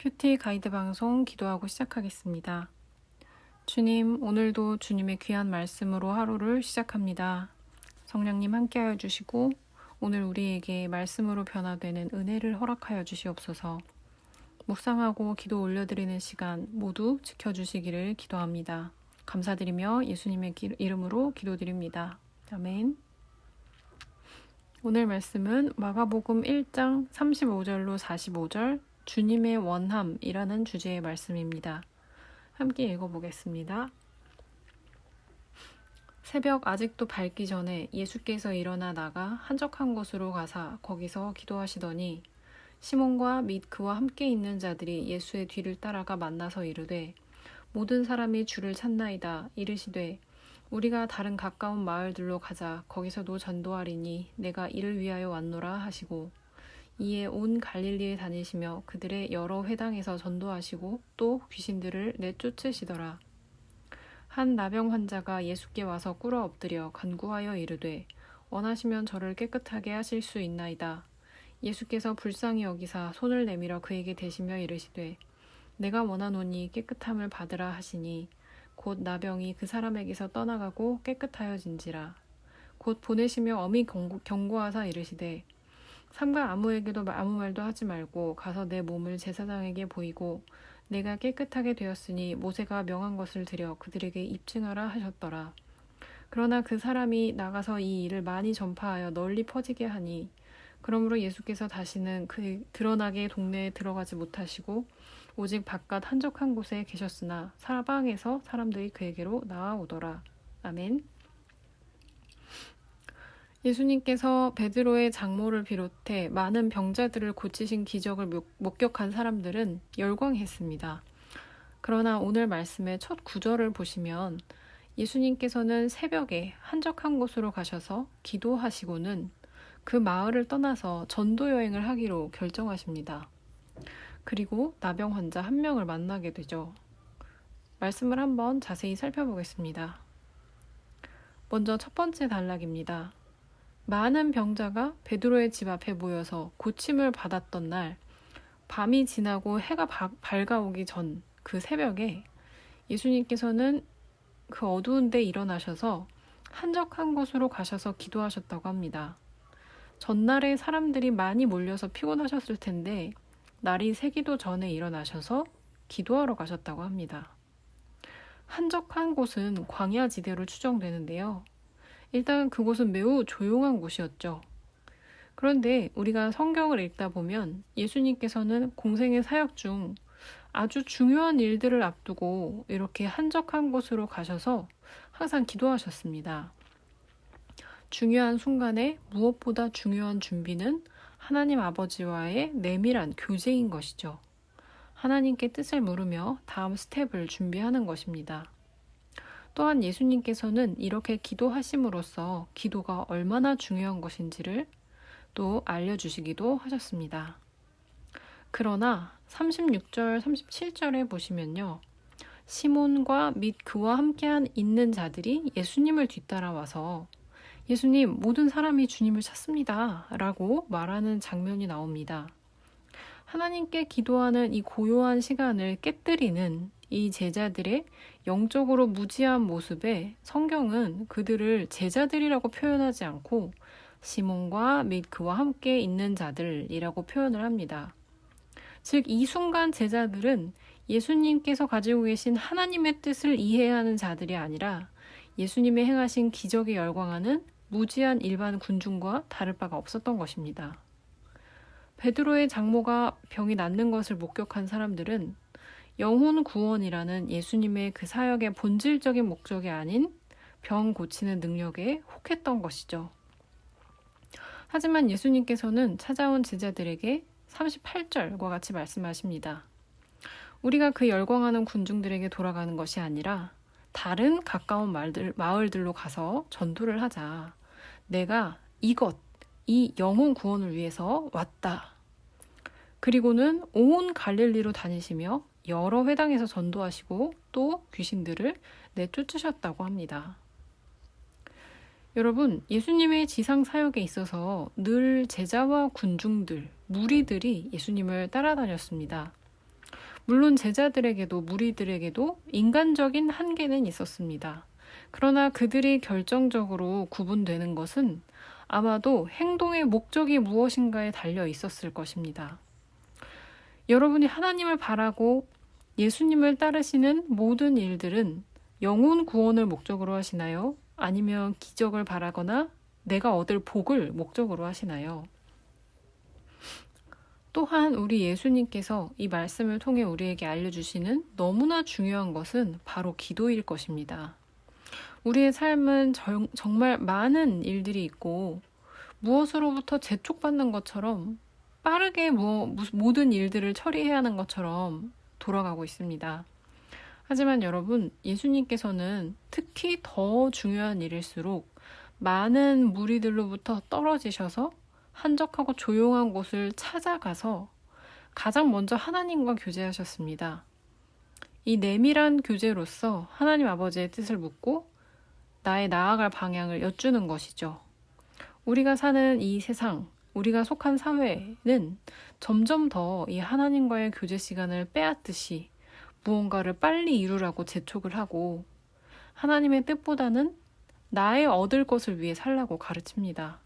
큐티 가이드 방송 기도하고 시작하겠습니다. 주님, 오늘도 주님의 귀한 말씀으로 하루를 시작합니다. 성령님 함께하여 주시고 오늘 우리에게 말씀으로 변화되는 은혜를 허락하여 주시옵소서. 묵상하고 기도 올려드리는 시간 모두 지켜주시기를 기도합니다. 감사드리며 예수님의 이름으로 기도드립니다. 아멘. 오늘 말씀은 마가복음 1장 35절로 45절 주님의 원함이라는 주제의 말씀입니다. 함께 읽어보겠습니다. 새벽 아직도 밝기 전에 예수께서 일어나 나가 한적한 곳으로 가사 거기서 기도하시더니 시몬과 및 그와 함께 있는 자들이 예수의 뒤를 따라가 만나서 이르되 모든 사람이 주를 찾나이다. 이르시되 우리가 다른 가까운 마을들로 가자. 거기서도 전도하리니 내가 이를 위하여 왔노라 하시고 이에 온 갈릴리에 다니시며 그들의 여러 회당에서 전도하시고 또 귀신들을 내쫓으시더라. 한 나병 환자가 예수께 와서 꿇어 엎드려 간구하여 이르되 원하시면 저를 깨끗하게 하실 수 있나이다. 예수께서 불쌍히 여기사 손을 내밀어 그에게 대시며 이르시되 내가 원하노니 깨끗함을 받으라 하시니 곧 나병이 그 사람에게서 떠나가고 깨끗하여진지라. 곧 보내시며 엄히 경고하사 이르시되 삼가 아무에게도 아무 말도 하지 말고 가서 내 몸을 제사장에게 보이고 내가 깨끗하게 되었으니 모세가 명한 것을 드려 그들에게 입증하라 하셨더라. 그러나 그 사람이 나가서 이 일을 많이 전파하여 널리 퍼지게 하니 그러므로 예수께서 다시는 그 드러나게 동네에 들어가지 못하시고 오직 바깥 한적한 곳에 계셨으나 사방에서 사람들이 그에게로 나아오더라. 아멘. 예수님께서 베드로의 장모를 비롯해 많은 병자들을 고치신 기적을 목격한 사람들은 열광했습니다. 그러나 오늘 말씀의 첫 구절을 보시면 예수님께서는 새벽에 한적한 곳으로 가셔서 기도하시고는 그 마을을 떠나서 전도 여행을 하기로 결정하십니다. 그리고 나병 환자 한 명을 만나게 되죠. 말씀을 한번 자세히 살펴보겠습니다. 먼저 첫 번째 단락입니다. 많은 병자가 베드로의 집 앞에 모여서 고침을 받았던 날, 밤이 지나고 해가 밝아오기 전 그 새벽에 예수님께서는 그 어두운 데 일어나셔서 한적한 곳으로 가셔서 기도하셨다고 합니다. 전날에 사람들이 많이 몰려서 피곤하셨을 텐데 날이 새기도 전에 일어나셔서 기도하러 가셨다고 합니다. 한적한 곳은 광야지대로 추정되는데요. 일단 그곳은 매우 조용한 곳이었죠. 그런데 우리가 성경을 읽다 보면 예수님께서는 공생의 사역 중 아주 중요한 일들을 앞두고 이렇게 한적한 곳으로 가셔서 항상 기도하셨습니다. 중요한 순간에 무엇보다 중요한 준비는 하나님 아버지와의 내밀한 교제인 것이죠. 하나님께 뜻을 물으며 다음 스텝을 준비하는 것입니다. 또한 예수님께서는 이렇게 기도하심으로써 기도가 얼마나 중요한 것인지를 또 알려주시기도 하셨습니다. 그러나 36절, 37절에 보시면요. 시몬과 및 그와 함께한 있는 자들이 예수님을 뒤따라와서 예수님, 모든 사람이 주님을 찾습니다. 라고 말하는 장면이 나옵니다. 하나님께 기도하는 이 고요한 시간을 깨뜨리는 이 제자들의 영적으로 무지한 모습에 성경은 그들을 제자들이라고 표현하지 않고 시몬과 및 그와 함께 있는 자들이라고 표현을 합니다. 즉, 이 순간 제자들은 예수님께서 가지고 계신 하나님의 뜻을 이해하는 자들이 아니라 예수님의 행하신 기적에 열광하는 무지한 일반 군중과 다를 바가 없었던 것입니다. 베드로의 장모가 병이 낫는 것을 목격한 사람들은 영혼 구원이라는 예수님의 그 사역의 본질적인 목적이 아닌 병 고치는 능력에 혹했던 것이죠. 하지만 예수님께서는 찾아온 제자들에게 38절과 같이 말씀하십니다. 우리가 그 열광하는 군중들에게 돌아가는 것이 아니라 다른 가까운 마을들로 가서 전도를 하자. 내가 이 영혼 구원을 위해서 왔다. 그리고는 온 갈릴리로 다니시며 여러 회당에서 전도하시고 또 귀신들을 내쫓으셨다고 합니다. 여러분, 예수님의 지상 사역에 있어서 늘 제자와 군중들, 무리들이 예수님을 따라다녔습니다. 물론 제자들에게도 무리들에게도 인간적인 한계는 있었습니다. 그러나 그들이 결정적으로 구분되는 것은 아마도 행동의 목적이 무엇인가에 달려 있었을 것입니다. 여러분이 하나님을 바라고 예수님을 따르시는 모든 일들은 영혼 구원을 목적으로 하시나요? 아니면 기적을 바라거나 내가 얻을 복을 목적으로 하시나요? 또한 우리 예수님께서 이 말씀을 통해 우리에게 알려주시는 너무나 중요한 것은 바로 기도일 것입니다. 우리의 삶은 정말 많은 일들이 있고 무엇으로부터 재촉받는 것처럼 빠르게 모든 일들을 처리해야 하는 것처럼 돌아가고 있습니다. 하지만 여러분, 예수님께서는 특히 더 중요한 일일수록 많은 무리들로부터 떨어지셔서 한적하고 조용한 곳을 찾아가서 가장 먼저 하나님과 교제하셨습니다. 이 내밀한 교제로서 하나님 아버지의 뜻을 묻고 나의 나아갈 방향을 여쭈는 것이죠. 우리가 사는 이 세상, 우리가 속한 사회는 점점 더 이 하나님과의 교제 시간을 빼앗듯이 무언가를 빨리 이루라고 재촉을 하고 하나님의 뜻보다는 나의 얻을 것을 위해 살라고 가르칩니다.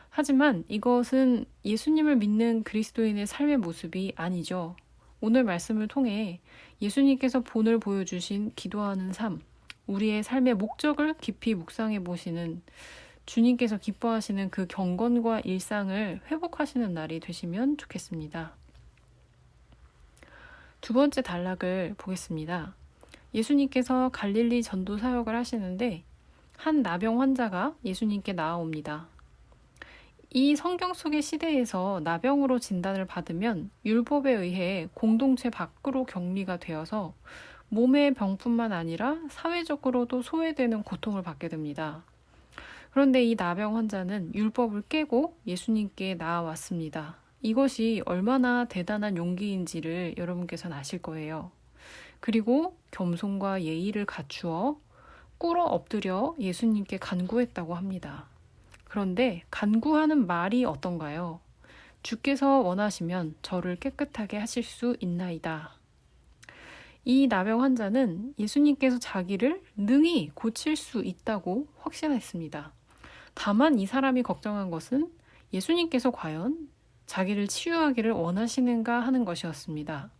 하지만 이것은 예수님을 믿는 그리스도인의 삶의 모습이 아니죠. 오늘 말씀을 통해 예수님께서 본을 보여주신 기도하는 삶, 우리의 삶의 목적을 깊이 묵상해 보시는 주님께서 기뻐하시는 그 경건과 일상을 회복하시는 날이 되시면 좋겠습니다. 두 번째 단락을 보겠습니다. 예수님께서 갈릴리 전도 사역을 하시는데 한 나병 환자가 예수님께 나아옵니다. 이 성경 속의 시대에서 나병으로 진단을 받으면 율법에 의해 공동체 밖으로 격리가 되어서 몸의 병뿐만 아니라 사회적으로도 소외되는 고통을 받게 됩니다. 그런데 이 나병 환자는 율법을 깨고 예수님께 나아왔습니다. 이것이 얼마나 대단한 용기인지를 여러분께서는 아실 거예요. 그리고 겸손과 예의를 갖추어 꿇어 엎드려 예수님께 간구했다고 합니다. 그런데 간구하는 말이 어떤가요? 주께서 원하시면 저를 깨끗하게 하실 수 있나이다. 이 나병 환자는 예수님께서 자기를 능히 고칠 수 있다고 확신했습니다. 다만 이 사람이 걱정한 것은 예수님께서 과연 자기를 치유하기를 원하시는가 하는 것이었습니다.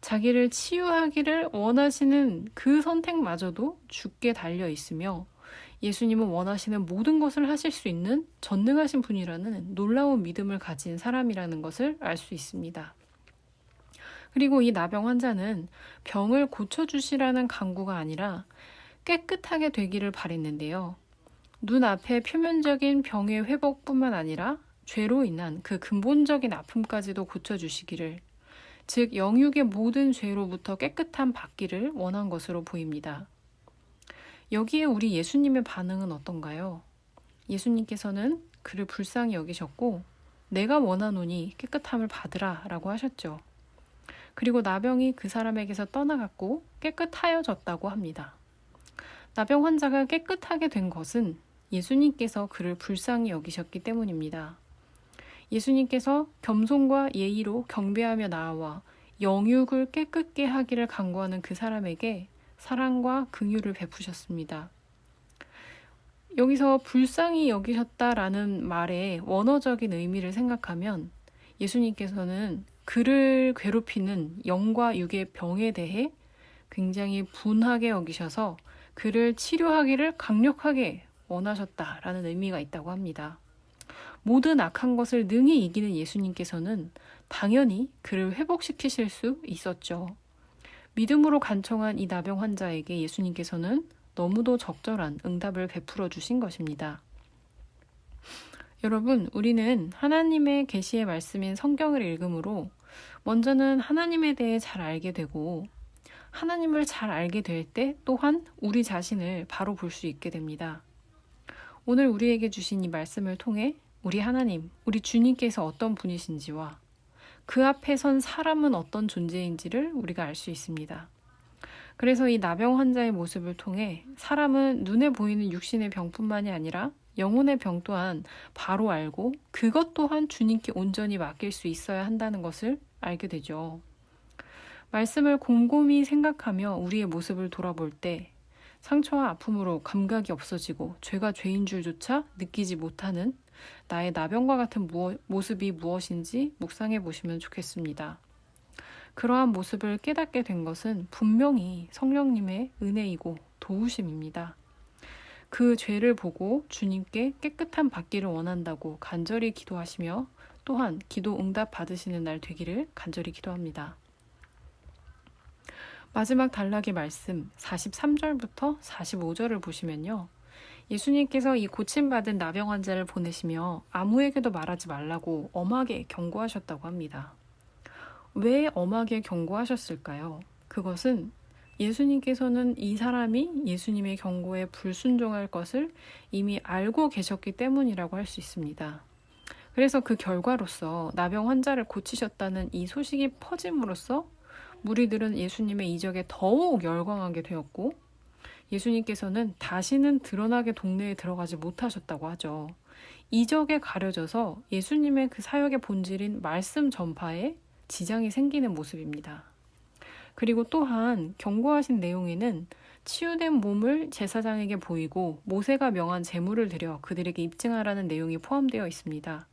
자기를 치유하기를 원하시는 그 선택마저도 주께 달려 있으며 예수님은 원하시는 모든 것을 하실 수 있는 전능하신 분이라는 놀라운 믿음을 가진 사람이라는 것을 알 수 있습니다. 그리고 이 나병 환자는 병을 고쳐주시라는 간구가 아니라 깨끗하게 되기를 바랬는데요. 눈앞의 표면적인 병의 회복뿐만 아니라 죄로 인한 그 근본적인 아픔까지도 고쳐주시기를, 즉 영육의 모든 죄로부터 깨끗함 받기를 원한 것으로 보입니다. 여기에 우리 예수님의 반응은 어떤가요? 예수님께서는 그를 불쌍히 여기셨고 내가 원하노니 깨끗함을 받으라 라고 하셨죠. 그리고 나병이 그 사람에게서 떠나갔고 깨끗하여졌다고 합니다. 나병 환자가 깨끗하게 된 것은 예수님께서 그를 불쌍히 여기셨기 때문입니다. 예수님께서 겸손과 예의로 경배하며 나아와 영육을 깨끗게 하기를 간구하는 그 사람에게 사랑과 긍휼을 베푸셨습니다. 여기서 불쌍히 여기셨다라는 말의 원어적인 의미를 생각하면 예수님께서는 그를 괴롭히는 영과 육의 병에 대해 굉장히 분하게 여기셔서 그를 치료하기를 강력하게 원하셨다라는 의미가 있다고 합니다. 모든 악한 것을 능히 이기는 예수님께서는 당연히 그를 회복시키실 수 있었죠. 믿음으로 간청한 이 나병 환자에게 예수님께서는 너무도 적절한 응답을 베풀어 주신 것입니다. 여러분, 우리는 하나님의 계시의 말씀인 성경을 읽음으로 먼저는 하나님에 대해 잘 알게 되고 하나님을 잘 알게 될 때 또한 우리 자신을 바로 볼 수 있게 됩니다. 오늘 우리에게 주신 이 말씀을 통해 우리 하나님, 우리 주님께서 어떤 분이신지와 그 앞에 선 사람은 어떤 존재인지를 우리가 알 수 있습니다. 그래서 이 나병 환자의 모습을 통해 사람은 눈에 보이는 육신의 병뿐만이 아니라 영혼의 병 또한 바로 알고 그것 또한 주님께 온전히 맡길 수 있어야 한다는 것을 알게 되죠. 말씀을 곰곰이 생각하며 우리의 모습을 돌아볼 때 상처와 아픔으로 감각이 없어지고 죄가 죄인 줄조차 느끼지 못하는 나의 나병과 같은 모습이 무엇인지 묵상해 보시면 좋겠습니다. 그러한 모습을 깨닫게 된 것은 분명히 성령님의 은혜이고 도우심입니다. 그 죄를 보고 주님께 깨끗함 받기를 원한다고 간절히 기도하시며 또한 기도 응답 받으시는 날 되기를 간절히 기도합니다. 마지막 단락의 말씀 43절부터 45절을 보시면요. 예수님께서 이 고침받은 나병 환자를 보내시며 아무에게도 말하지 말라고 엄하게 경고하셨다고 합니다. 왜 엄하게 경고하셨을까요? 그것은 예수님께서는 이 사람이 예수님의 경고에 불순종할 것을 이미 알고 계셨기 때문이라고 할 수 있습니다. 그래서 그 결과로서 나병 환자를 고치셨다는 이 소식이 퍼짐으로써 무리들은 예수님의 이적에 더욱 열광하게 되었고 예수님께서는 다시는 드러나게 동네에 들어가지 못하셨다고 하죠. 이적에 가려져서 예수님의 그 사역의 본질인 말씀 전파에 지장이 생기는 모습입니다. 그리고 또한 경고하신 내용에는 치유된 몸을 제사장에게 보이고 모세가 명한 제물을 드려 그들에게 입증하라는 내용이 포함되어 있습니다.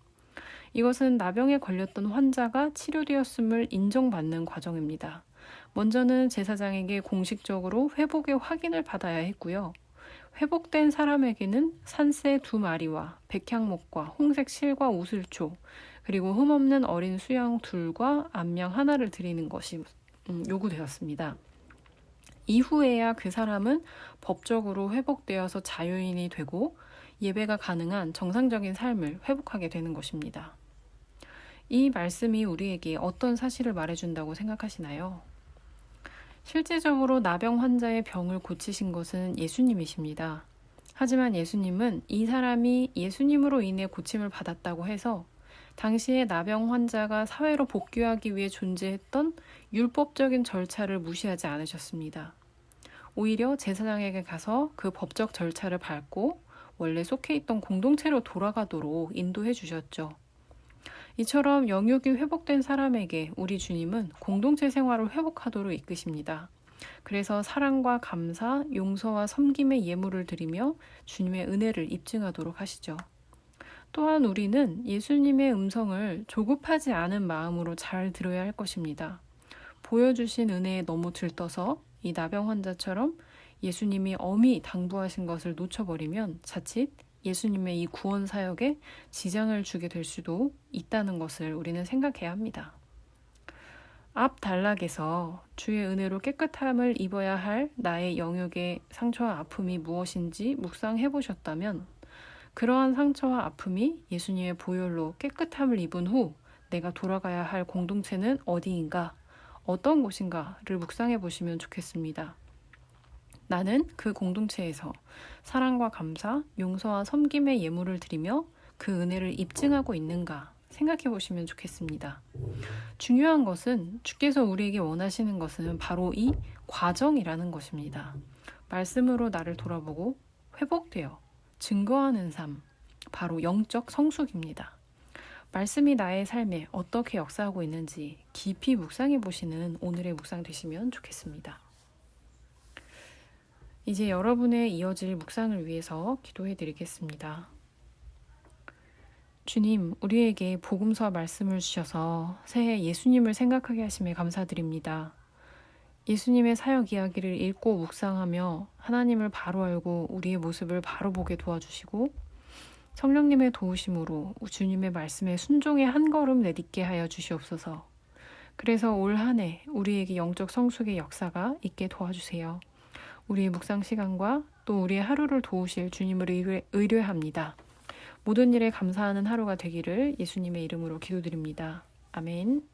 이것은 나병에 걸렸던 환자가 치료되었음을 인정받는 과정입니다. 먼저는 제사장에게 공식적으로 회복의 확인을 받아야 했고요. 회복된 사람에게는 산새 2마리와 백향목과 홍색 실과 우슬초, 그리고 흠없는 어린 수양 2과 암양 1를 드리는 것이 요구되었습니다. 이후에야 그 사람은 법적으로 회복되어서 자유인이 되고 예배가 가능한 정상적인 삶을 회복하게 되는 것입니다. 이 말씀이 우리에게 어떤 사실을 말해준다고 생각하시나요? 실제적으로 나병 환자의 병을 고치신 것은 예수님이십니다. 하지만 예수님은 이 사람이 예수님으로 인해 고침을 받았다고 해서 당시에 나병 환자가 사회로 복귀하기 위해 존재했던 율법적인 절차를 무시하지 않으셨습니다. 오히려 제사장에게 가서 그 법적 절차를 밟고 원래 속해 있던 공동체로 돌아가도록 인도해 주셨죠. 이처럼 영육이 회복된 사람에게 우리 주님은 공동체 생활을 회복하도록 이끄십니다. 그래서 사랑과 감사, 용서와 섬김의 예물을 드리며 주님의 은혜를 입증하도록 하시죠. 또한 우리는 예수님의 음성을 조급하지 않은 마음으로 잘 들어야 할 것입니다. 보여주신 은혜에 너무 들떠서 이 나병 환자처럼 예수님이 엄히 당부하신 것을 놓쳐버리면 자칫 예수님의 이 구원 사역에 지장을 주게 될 수도 있다는 것을 우리는 생각해야 합니다. 앞 단락에서 주의 은혜로 깨끗함을 입어야 할 나의 영역의 상처와 아픔이 무엇인지 묵상해 보셨다면 그러한 상처와 아픔이 예수님의 보혈로 깨끗함을 입은 후 내가 돌아가야 할 공동체는 어디인가, 어떤 곳인가를 묵상해 보시면 좋겠습니다. 나는 그 공동체에서 사랑과 감사, 용서와 섬김의 예물을 드리며 그 은혜를 입증하고 있는가 생각해 보시면 좋겠습니다. 중요한 것은 주께서 우리에게 원하시는 것은 바로 이 과정이라는 것입니다. 말씀으로 나를 돌아보고 회복되어 증거하는 삶, 바로 영적 성숙입니다. 말씀이 나의 삶에 어떻게 역사하고 있는지 깊이 묵상해 보시는 오늘의 묵상 되시면 좋겠습니다. 이제 여러분의 이어질 묵상을 위해서 기도해 드리겠습니다. 주님, 우리에게 복음서와 말씀을 주셔서 새해 예수님을 생각하게 하심에 감사드립니다. 예수님의 사역 이야기를 읽고 묵상하며 하나님을 바로 알고 우리의 모습을 바로 보게 도와주시고 성령님의 도우심으로 주님의 말씀에 순종의 한 걸음 내딛게 하여 주시옵소서. 그래서 올 한 해 우리에게 영적 성숙의 역사가 있게 도와주세요. 우리의 묵상 시간과 또 우리의 하루를 도우실 주님을 의뢰합니다. 모든 일에 감사하는 하루가 되기를 예수님의 이름으로 기도드립니다. 아멘.